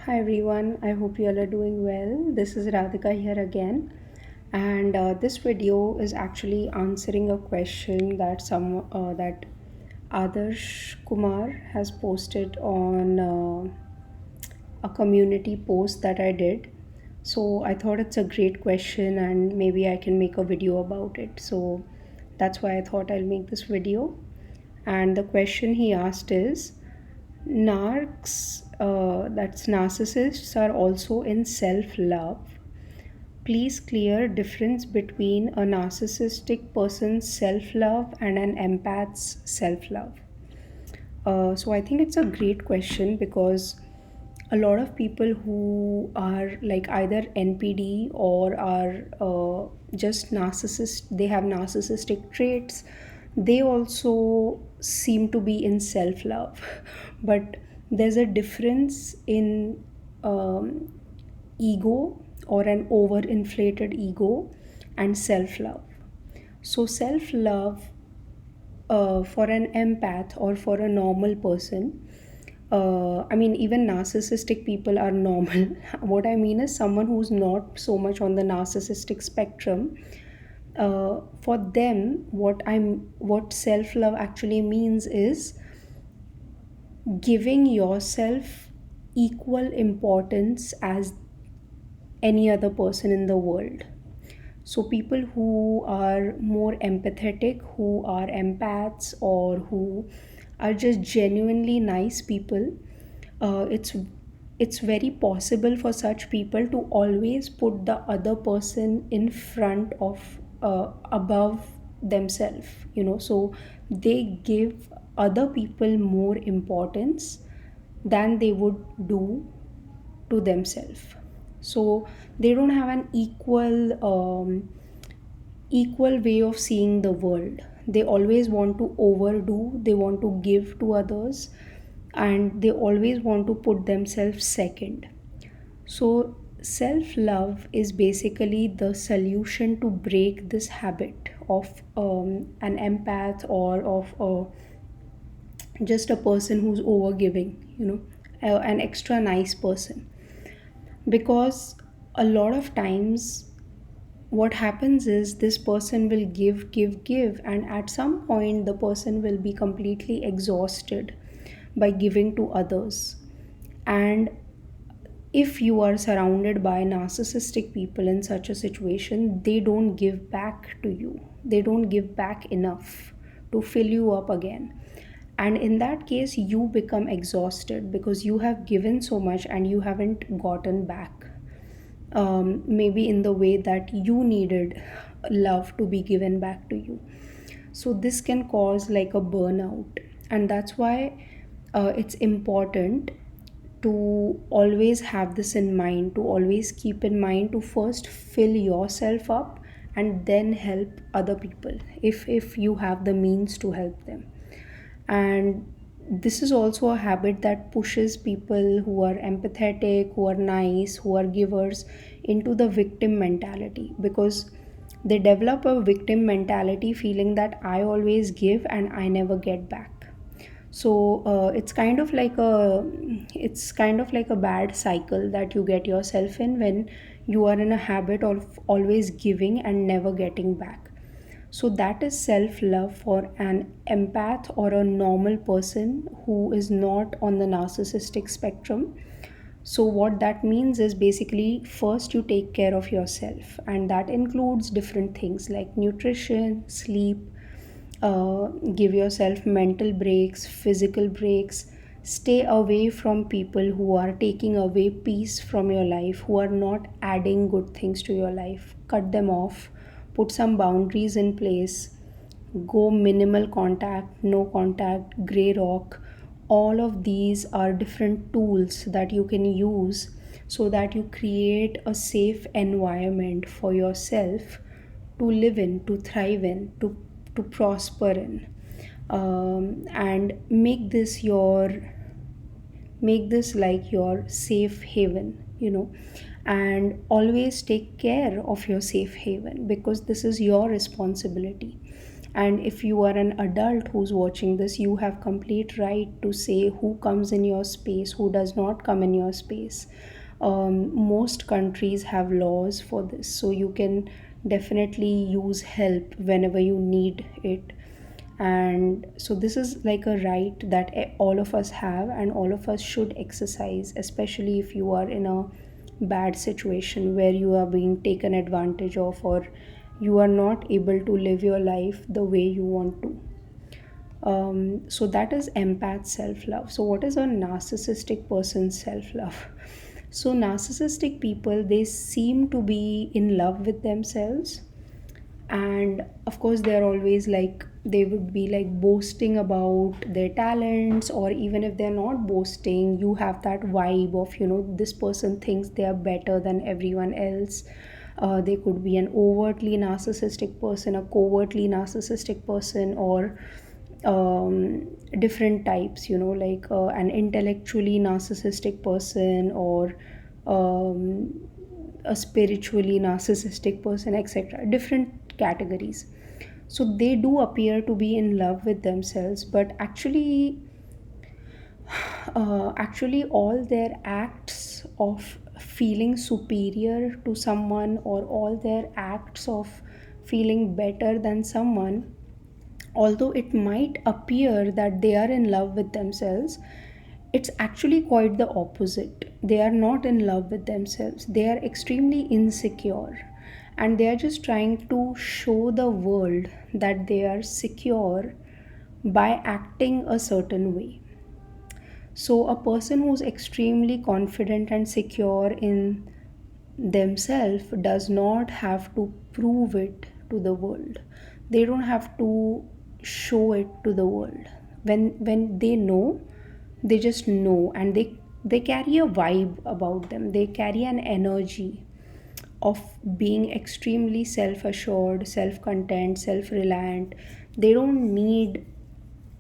Hi everyone, I hope you all are doing well. This is Radhika here again, and this video is actually answering a question that Adarsh Kumar has posted on a community post that I did. So I thought it's a great question, and maybe I can make a video about it. So that's why I thought I'll make this video. And the question he asked is, that's narcissists, are also in self love. Please clear difference between a narcissistic person's self love and an empath's self love. So I think it's a great question because a lot of people who are like either NPD or are just narcissist, they have narcissistic traits, they also seem to be in self love. But there's a difference in ego or an overinflated ego and self love. So, self love for an empath or for a normal person, I mean, even narcissistic people are normal. What I mean is, someone who's not so much on the narcissistic spectrum, for them, what self love actually means is giving yourself equal importance as any other person in the world. So, people who are more empathetic, who are empaths, or who are just genuinely nice people, uh, it's it's very possible for such people to always put the other person in front of above themselves. So they give other people more importance than they would do to themselves. So they don't have an equal way of seeing the world. They always want to overdo, they want to give to others, and they always want to put themselves second. So self love is basically the solution to break this habit of an empath or of just a person who's overgiving, an extra nice person. Because a lot of times what happens is this person will give, and at some point the person will be completely exhausted by giving to others. And if you are surrounded by narcissistic people in such a situation, they don't give back to you, they don't give back enough to fill you up again. And in that case you become exhausted because you have given so much and you haven't gotten back, maybe in the way that you needed love to be given back to you. So this can cause like a burnout, and that's why it's important to always have this in mind, to always keep in mind to first fill yourself up and then help other people if you have the means to help them. And this is also a habit that pushes people who are empathetic, who are nice, who are givers into the victim mentality, because they develop a victim mentality feeling that I always give and I never get back. So it's kind of like a bad cycle that you get yourself in when you are in a habit of always giving and never getting back. So that is self love for an empath or a normal person who is not on the narcissistic spectrum. So, what that means is basically first you take care of yourself, and that includes different things like nutrition, sleep, give yourself mental breaks, physical breaks. Stay away from people who are taking away peace from your life, who are not adding good things to your life. Cut them off, put some boundaries in place, go minimal contact, no contact, gray rock. All of these are different tools that you can use so that you create a safe environment for yourself to live in, to thrive in, to prosper in. And make this like your safe haven, and always take care of your safe haven because this is your responsibility. And if you are an adult who's watching this, you have complete right to say who comes in your space, who does not come in your space. Most countries have laws for this, so you can definitely use help whenever you need it. And so this is like a right that all of us have, and all of us should exercise, especially if you are in a bad situation where you are being taken advantage of, or you are not able to live your life the way you want to. So that is empath self love. So what is a narcissistic person's self love? So narcissistic people, they seem to be in love with themselves, and of course they're always like, they would be like boasting about their talents, or even if they're not boasting, you have that vibe of, this person thinks they are better than everyone else. They could be an overtly narcissistic person, a covertly narcissistic person, or different types, like an intellectually narcissistic person, or um, a spiritually narcissistic person, etc. Different categories. So they do appear to be in love with themselves, but actually all their acts of feeling superior to someone, or all their acts of feeling better than someone, although it might appear that they are in love with themselves, it's actually quite the opposite. They are not in love with themselves, they are extremely insecure, and they are just trying to show the world that they are secure by acting a certain way. So, a person who's extremely confident and secure in themselves does not have to prove it to the world. They don't have to show it to the world. When they know, they just know, and they carry a vibe about them. They carry an energy of being extremely self-assured, self-content, self-reliant. They don't need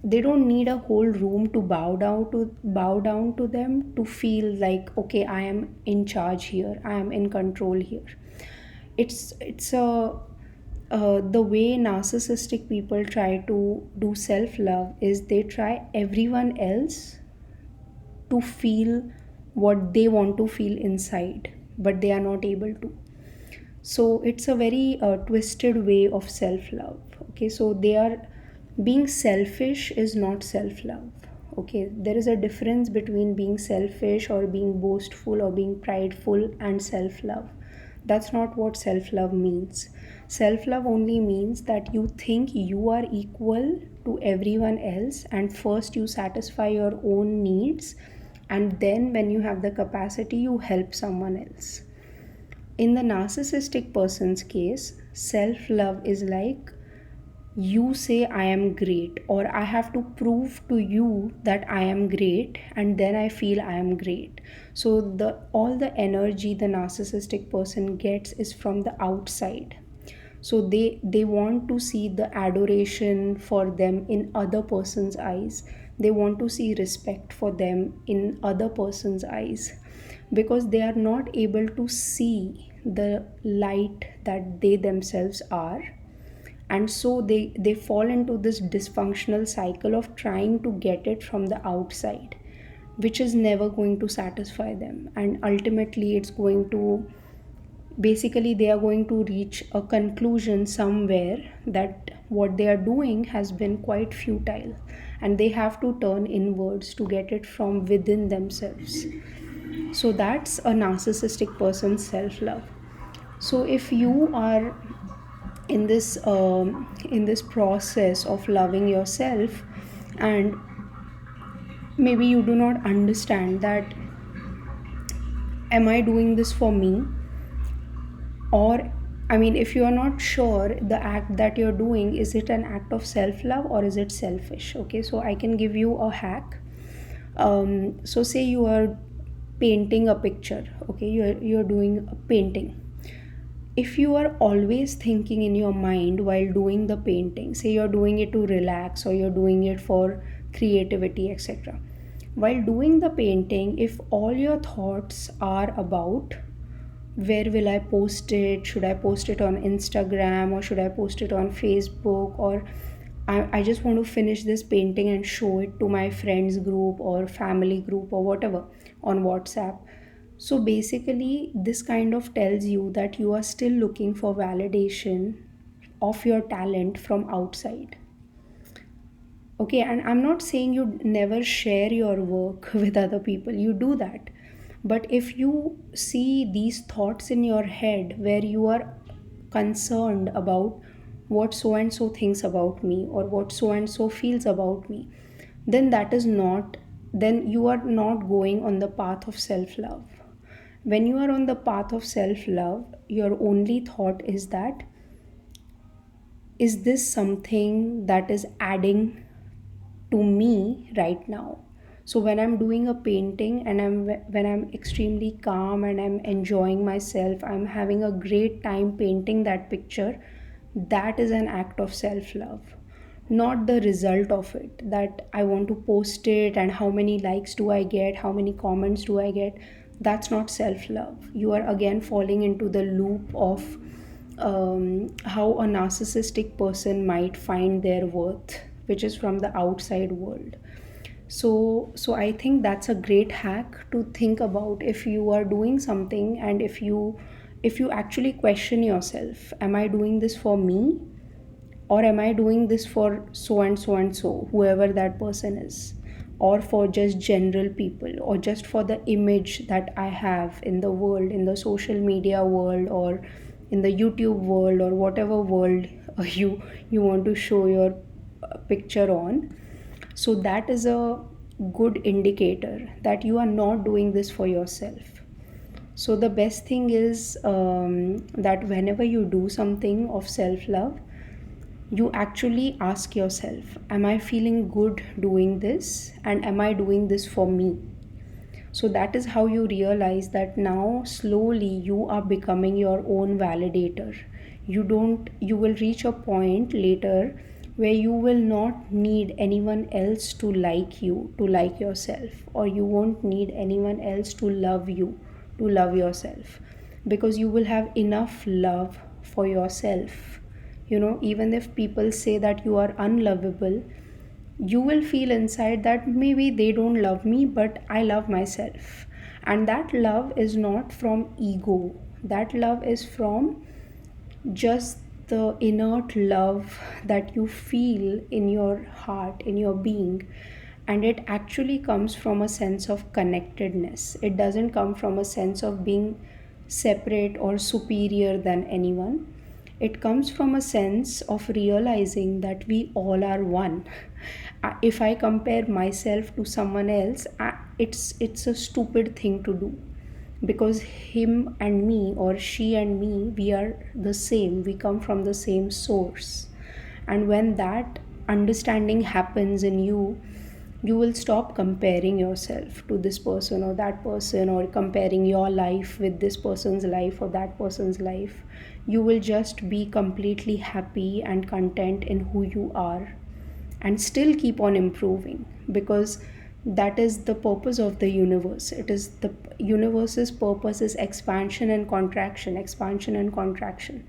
they don't need a whole room to bow down to them to feel like, okay, I am in charge here, I am in control here. It's a The way narcissistic people try to do self love is they try everyone else to feel what they want to feel inside, but they are not able to. So it's a very twisted way of self love. Okay, so they are being selfish is not self love. Okay, there is a difference between being selfish or being boastful or being prideful and self love. That's not what self love means. Self love only means that you think you are equal to everyone else, and first you satisfy your own needs, and then when you have the capacity, you help someone else. In the narcissistic person's case, self love is like, you say I am great, or I have to prove to you that I am great, and then I feel I am great. So the all the energy the narcissistic person gets is from the outside. So they want to see the adoration for them in other person's eyes. They want to see respect for them in other person's eyes, because they are not able to see the light that they themselves are. And so they fall into this dysfunctional cycle of trying to get it from the outside, which is never going to satisfy them, and ultimately it's going to, basically they are going to reach a conclusion somewhere that what they are doing has been quite futile, and they have to turn inwards to get it from within themselves. So that's a narcissistic person's self love. So if you are in this process of loving yourself, and maybe you do not understand that, am I doing this for me, or, I mean, if you are not sure the act that you're doing, is it an act of self love or is it selfish? Okay, so I can give you a hack. So say you are painting a picture. Okay, you're doing a painting. If you are always thinking in your mind while doing the painting, say you're doing it to relax or you're doing it for creativity, etc., while doing the painting, if all your thoughts are about where will I post it? Should I post it on Instagram or should I post it on Facebook? Or I just want to finish this painting and show it to my friends group or family group or whatever on WhatsApp. So basically, this kind of tells you that you are still looking for validation of your talent from outside. Okay, and I'm not saying you never share your work with other people, you do that. But if you see these thoughts in your head where you are concerned about what so and so thinks about me or what so and so feels about me, then that is not, then you are not going on the path of self love. When you are on the path of self love, your only thought is that, is this something that is adding to me right now? So when I'm doing a painting and when I'm extremely calm and I'm enjoying myself, I'm having a great time painting that picture, that is an act of self love, not the result of it, that I want to post it and how many likes do I get, how many comments do I get. That's not self love. You are again falling into the loop of how a narcissistic person might find their worth, which is from the outside world. So I think that's a great hack to think about. If you are doing something and if you actually question yourself, am I doing this for me, or am I doing this for so and so, whoever that person is, or for just general people, or just for the image that I have in the world, in the social media world, or in the YouTube world, or whatever world you want to show your picture on. So that is a good indicator that you are not doing this for yourself. So the best thing is that whenever you do something of self love, you actually ask yourself, am I feeling good doing this, and am I doing this for me? So that is how you realize that now slowly you are becoming your own validator. You will reach a point later where you will not need anyone else to like you, to like yourself, or you won't need anyone else to love you, to love yourself, because you will have enough love for yourself. Even if people say that you are unlovable, you will feel inside that maybe they don't love me, but I love myself. And that love is not from ego, that love is from just the inert love that you feel in your heart, in your being. And it actually comes from a sense of connectedness. It doesn't come from a sense of being separate or superior than anyone. It comes from a sense of realizing that we all are one. If I compare myself to someone else, it's a stupid thing to do, because him and me, or she and me, we are the same, we come from the same source. And when that understanding happens in you, you will stop comparing yourself to this person or that person, or comparing your life with this person's life or that person's life. You will just be completely happy and content in who you are, and still keep on improving, because that is the purpose of the universe. It is the universe's purpose is expansion and contraction, expansion and contraction.